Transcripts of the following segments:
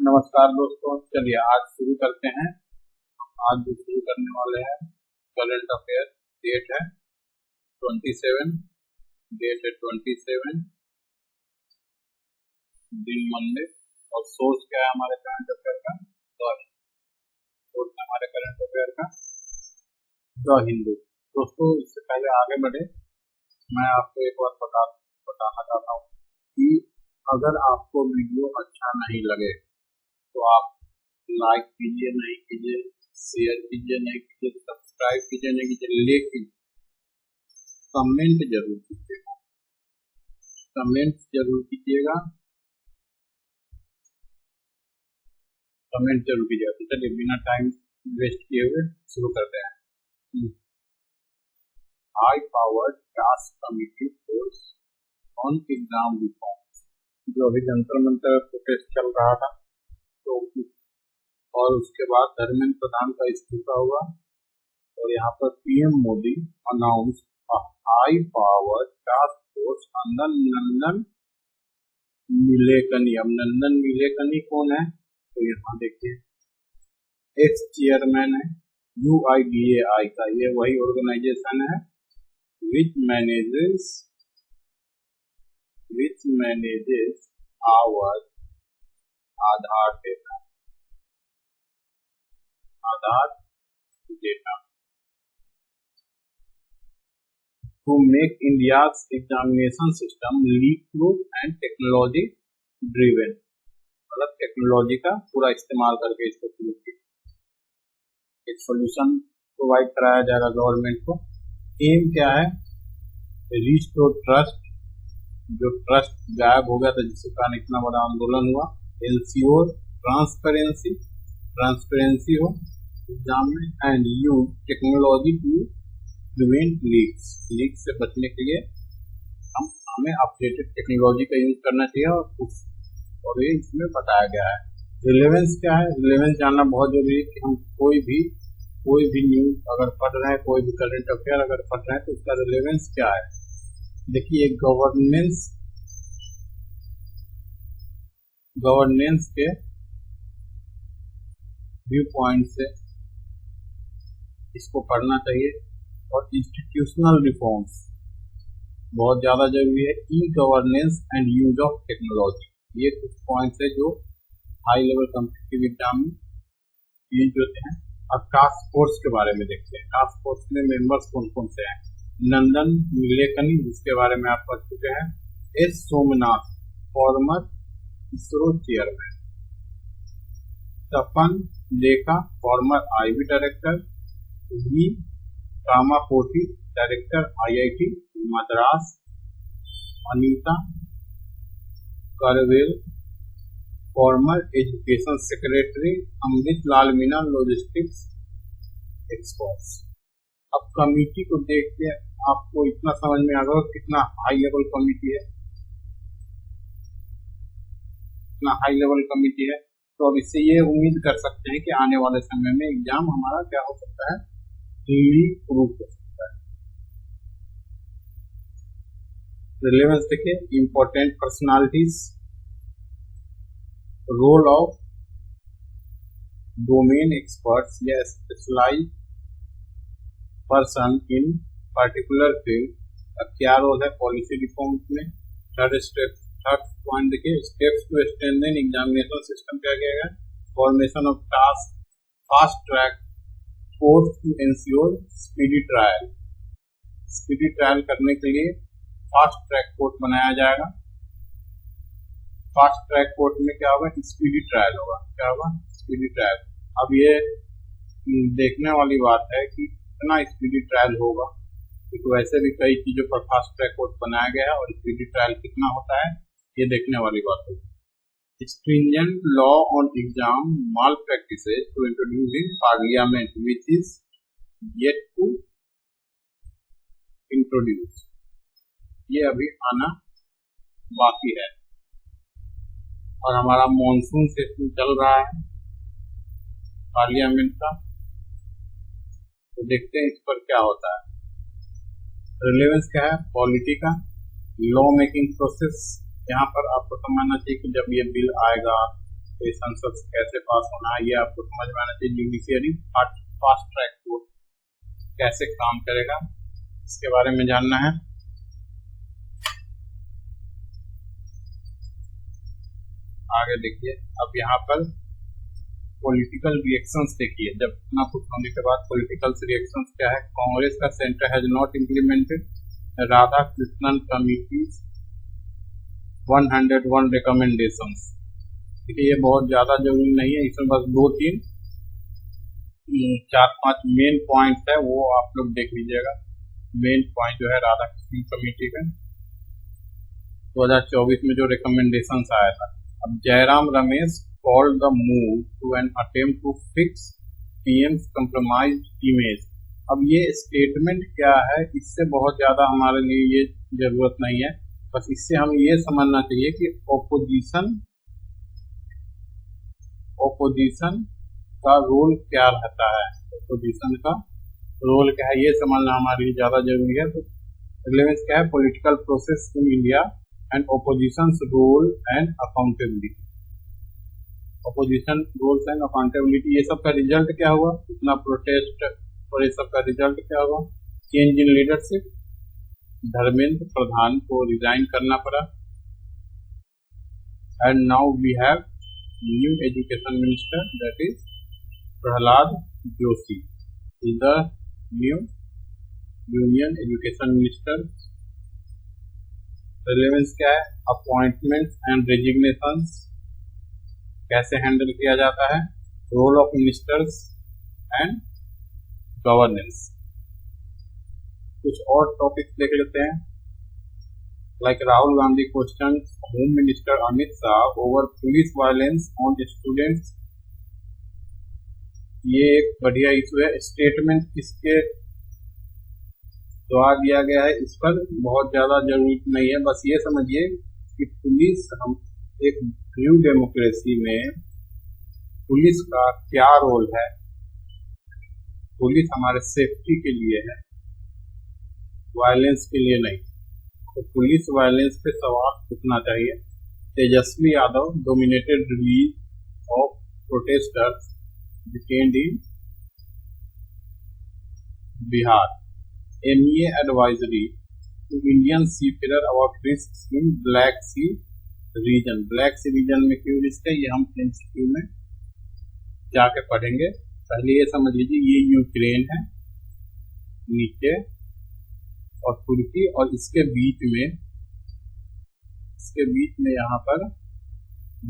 नमस्कार दोस्तों, चलिए आज शुरू करते हैं। आज जो शुरू करने वाले हैं करंट अफेयर। डेट है 27, दिन मंडे। और सोर्स क्या है हमारे करंट अफेयर का? सोर्स हमारे करंट अफेयर का द हिंदू। दोस्तों, इससे पहले आगे बढ़े, मैं आपको एक बात बताना चाहता हूँ कि अगर आपको वीडियो अच्छा नहीं लगे तो आप लाइक कीजिए, नहीं कीजिए, शेयर कीजिए, नहीं कीजिए, सब्सक्राइब कीजिए, नहीं कीजिए, लेकिन कमेंट जरूर कीजिएगा। कमेंट जरूर कीजिएगा। तो चलिए बिना टाइम वेस्ट किए हुए शुरू करते हैं। High powered task committee force on exam reforms, जो अभी जंतर मंतर प्रोटेस्ट चल रहा था, तो और उसके बाद धर्मेंद्र प्रधान का इस्तीफा हुआ और यहाँ पर PM Modi announce high power task force अंदर नंदन नीलेकनी। अब नंदन नीलेकनी कौन है? तो यहाँ देखिए, एक्स चेयरमैन है UIDAI का। ये वही ऑर्गेनाइजेशन है which manages our Aadhaar data to make India's examination system leak-proof and technology driven। मतलब टेक्नोलॉजी का पूरा इस्तेमाल करके इसको एक सोल्यूशन प्रोवाइड कराया जाएगा गवर्नमेंट को। एम क्या है? रिस्टोर ट्रस्ट, जो ट्रस्ट गायब हो गया था जिसके कारण इतना बड़ा आंदोलन हुआ। एंश्योर ट्रांसपेरेंसी हो एग्जाम में, and use technology to prevent leak से बचने के लिए हमें अपडेटेड टेक्नोलॉजी का यूज करना चाहिए। और ये इसमें बताया गया है। रिलेवेंस क्या है? रिलेवेंस जानना बहुत जरूरी है कि हम कोई भी न्यूज अगर पढ़ रहे हैं, कोई भी करंट अफेयर अगर पढ़ रहे हैं तो उसका रिलेवेंस क्या है। देखिए, गवर्नेंस के व्यू पॉइंट से इसको पढ़ना चाहिए। और इंस्टीट्यूशनल रिफॉर्म्स बहुत ज्यादा जरूरी है। E governance and use of technology, ये कुछ पॉइंट्स है जो हाई लेवल कॉम्पिटिटिव एग्जाम में यूज होते हैं। अब टास्क फोर्स के बारे में देखते हैं। टास्क फोर्स में मेंबर्स कौन कौन से हैं? नंदन नीलेकनी, जिसके बारे में आप पढ़ चुके हैं। S Somnath, former ISRO chairman. Tapan Lekha, former IB director. V Kamakoti, director IIT Madras. Anita Karwel, former education secretary. Amrit Lal Meena, logistics experts. अब कमिटी को देखते हैं, आपको इतना समझ में आ गया कितना हाई लेवल कमिटी है, कितना हाई लेवल कमिटी है। तो अब इससे ये उम्मीद कर सकते हैं कि आने वाले समय में एग्जाम हमारा क्या हो सकता है, लीक प्रूफ हो सकता है। रिलेवेंस देखिए, important personalities, role of domain experts या specialise person in particular field. अब क्या रोल है पॉलिसी रिफॉर्म्स में। थर्ड पॉइंट देखिए, steps to strengthen examination system क्या किया गया? Formation of task fast track course to ensure speedy trial. Speedy trial करने के लिए फास्ट ट्रैक कोर्ट बनाया जाएगा। फास्ट ट्रैक कोर्ट में क्या होगा? स्पीडी ट्रायल होगा। क्या होगा? Speedy trial. अब ये देखने वाली बात है कि कितना स्पीडी ट्रायल होगा, क्योंकि वैसे भी कई चीजों पर फास्ट ट्रैक कोर्ट बनाया गया है, और स्पीडी ट्रायल कितना होता है ये देखने वाली बात होगी। Stringent law on exam malpractices to introduce in parliament which is yet to introduce, ये अभी आना बाकी है। और हमारा मॉनसून सेशन चल रहा है पार्लियामेंट का, तो देखते हैं इस पर क्या होता है। रिलेवेंस क्या है? पॉलिटी का, लॉ मेकिंग प्रोसेस। यहाँ पर आपको समझना चाहिए कि जब ये बिल आएगा ये संसद कैसे पास होना है ये आपको समझ में आना चाहिए। जुडिशियरी फास्ट ट्रैक कोर्ट कैसे काम करेगा इसके बारे में जानना है। आगे देखिए, अब यहाँ पर पॉलिटिकल रिएक्शंस देखिए। जब इतना कुछ होने के बाद पॉलिटिकल रिएक्शंस क्या है। कांग्रेस का centre has not implemented Radhakrishnan committee 101 recommendations. देखिए ये बहुत ज्यादा जरूरी नहीं है, इसमें बस 4-5 मेन पॉइंट है वो आप लोग देख लीजिएगा। मेन पॉइंट जो है राधाकृष्णन कमेटी में 2024 में जो रिकमेंडेशंस आया था। अब Jairam Ramesh called the move to an attempt to fix PM's compromised image। अब ये स्टेटमेंट क्या है, इससे बहुत ज्यादा हमारे लिए ये जरूरत नहीं है, बस इससे हमें ये समझना चाहिए कि ओपोजिशन का रोल क्या रहता है। ओपोजिशन का रोल क्या है ये समझना हमारे लिए ज्यादा जरूरी है। तो रिलेवेंस क्या है, political process in India and opposition role and accountability. Opposition roles and accountability, ये सब का रिजल्ट क्या हुआ, इतना प्रोटेस्ट और ये सब का रिजल्ट क्या हुआ, change in leadership. Dharmendra Pradhan को रिजाइन करना पड़ा। And now we have new education minister that is Prahlad Joshi is the new union education minister. Relevance क्या है, अपॉइंटमेंट्स एंड रेजिग्नेशंस कैसे हैंडल किया जाता है, role of ministers and governance. कुछ और टॉपिक्स देख लेते हैं, like Rahul Gandhi question home minister Amit Shah over police violence on students. ये एक बढ़िया इशू है। स्टेटमेंट किसके द्वारा दिया गया है इस पर बहुत ज्यादा जरूरत नहीं है, बस ये समझिए कि पुलिस हम एक न्यू डेमोक्रेसी में पुलिस का क्या रोल है। पुलिस हमारे सेफ्टी के लिए है, वायलेंस के लिए नहीं। तो पुलिस वायलेंस पे सवाल उठना चाहिए। Tejashwi Yadav dominated release of protesters detained in Bihar. MEA advisory to Indian seafarer about risk in Black Sea region. Black Sea region में क्यों रिस्क है ये हम MCQ में जाके पढ़ेंगे। पहले ये समझ लीजिए ये यूक्रेन है नीचे और तुर्की, और इसके बीच में यहाँ पर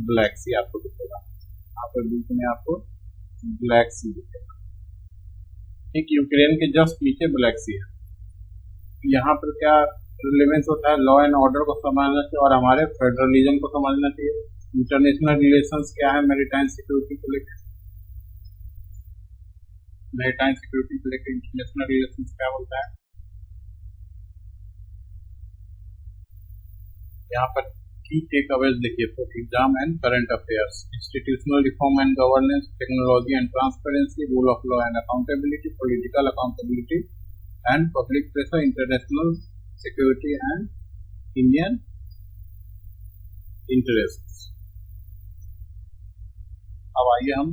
ब्लैक सी आपको दिखेगा। यहाँ पर बीच में आपको ब्लैक सी दिखेगा, ठीक। यूक्रेन के जस्ट नीचे ब्लैक सी है। यहाँ पर क्या रिलेवेंस होता है, लॉ एंड ऑर्डर को समझना चाहिए और हमारे फेडरलिज्म को समझना चाहिए। इंटरनेशनल रिलेशंस क्या है, मैरीटाइम सिक्योरिटी को लेकर इंटरनेशनल रिलेशंस क्या बोलता है। यहाँ पर की टेक अवेज देखिए for exam and current affairs. Institutional reform and governance, technology and transparency, rule of law and accountability, political accountability and public pressure, international security and Indian interest. अब आइए हम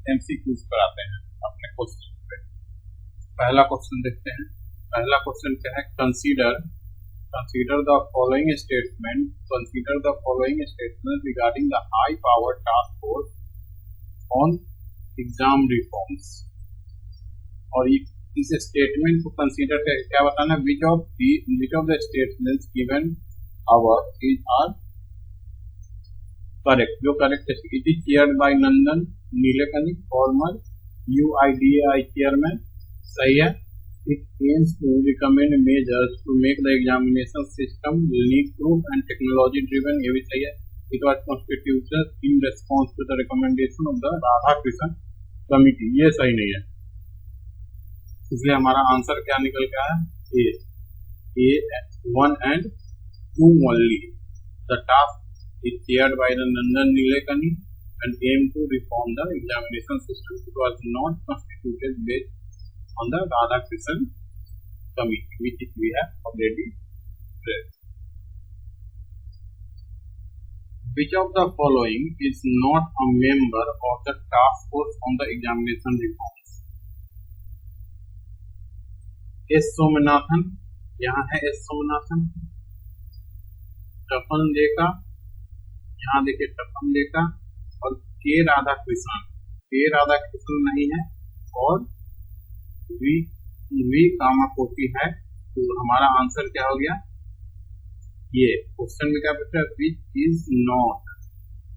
MCQs पर आते हैं अपने क्वेश्चन पे। पहला क्वेश्चन देखते हैं। पहला क्वेश्चन क्या है, consider the following statement regarding the high power task force on exam reforms. और इस स्टेटमेंट को कंसीडर करके क्या बताना, which of the statements given above are correct. जो करेक्ट है, it is chaired by Nandan Nilekani, former UIDAI chairman, सही है। It aims to recommend measures to make the examination system leak proof and technology driven, ये भी सही है। It was constituted in response to the recommendation of the Radhakrishnan committee, ये सही नहीं है, इसलिए हमारा आंसर क्या निकल गया है, A 1 and 2 only. The task is chaired by the Nandan Nilekani and aimed to reform the examination system. It was not constituted based on the Radhakrishnan committee, which we have already read. Which of the following is not a member of the task force on the examination reforms? S Somanathan, यहाँ है S Somanathan, तपन लेखा, यहाँ देखिए तपन लेखा, और के राधाकृष्णन, के राधाकृष्णन नहीं है, और वी कामाकोटी है। तो हमारा आंसर क्या हो गया? ये क्वेश्चन में क्या पूछा? विच इज नॉट,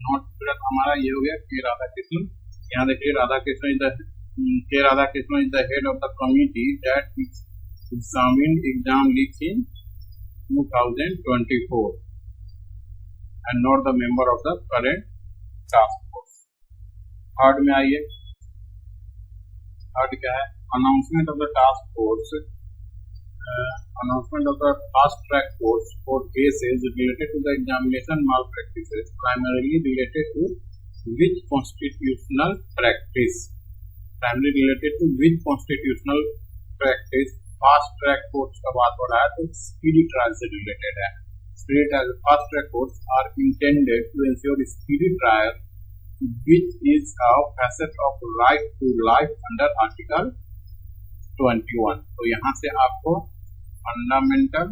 नॉट हमारा ये हो गया के राधाकृष्णन। यहाँ देखिए Radhakrishnan is the head of the committee that examined exam leaks in 2024 and not the member of the current task force. Third में आइए, थर्ड क्या है? Announcement of the task force, announcement of the fast track course for cases related to the examination malpractices, primarily related to which constitutional practice? Primarily related to which constitutional practice? Fast track courts का बात हो रहा है तो speedy trial से related है। Speedy trial, fast track courts are intended to ensure speedy trial which is a facet of right to life under article 21। तो यहाँ से आपको फंडामेंटल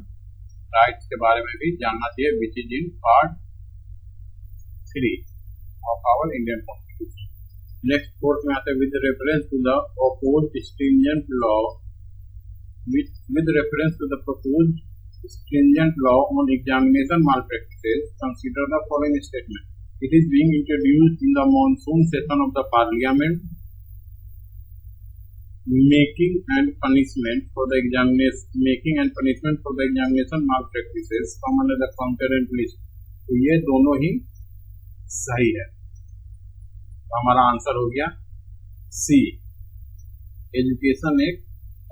राइट्स के बारे में भी जानना चाहिए, which is in part 3 of our Indian constitution. Next fourth में आते हैं with reference to the opposed stringent law, with reference to the proposed stringent law on examination malpractices, consider the following statement. It is being introduced in the monsoon session of the Parliament, making and punishment for the examination malpractices come under the concurrent list। तो ये दोनों ही सही है, हमारा answer हो गया सी। Education एक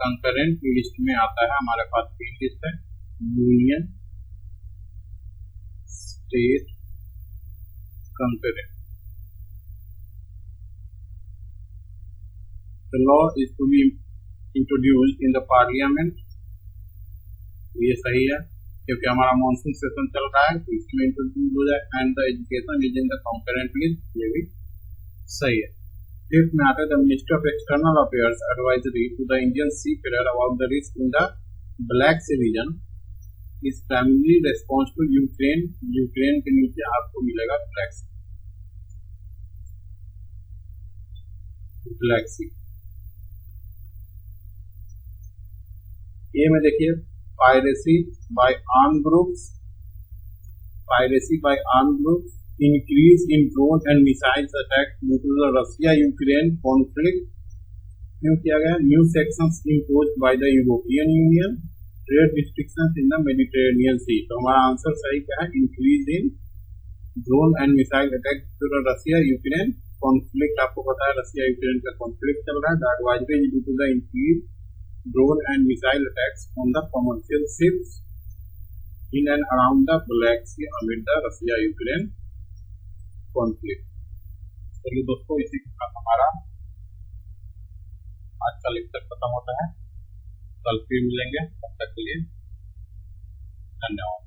concurrent list में आता है। हमारे पास तीन लिस्ट है, union, state, concurrent. The law is to be introduced in the parliament, ये सही है क्योंकि हमारा मॉनसून सेशन चल रहा है तो इसमें इंट्रोड्यूस हो जाए। And the education is in the concurrent list, ये भी सही है। फिफ्थ में आता है the minister of external affairs advisory to the Indian seafarer about the risk in the Black Sea region is primary response to Ukraine. Ukraine के नीचे आपको मिलेगा ब्लैक सी। ये में देखिए piracy by arm groups, piracy by arm groups, increase in drone and missiles attack due to the Russia-Ukraine conflict क्यों किया गया? New sanctions imposed by the European Union, trade restrictions in the Mediterranean Sea। तो हमारा answer सही क्या है? Increase in drone and missile attack due to the Russia-Ukraine conflict। आपको पता है रसिया यूक्रेन का कॉन्फ्लिक्ट चल रहा है। The advisory is due to the increased drone and missile attacks on the commercial ships in and around the Black Sea amid the Russia-Ukraine conflict. चलिए दोस्तों, इसी के साथ हमारा आज का लेक्चर खत्म होता है। कल फिर मिलेंगे, तब तक के लिए धन्यवाद।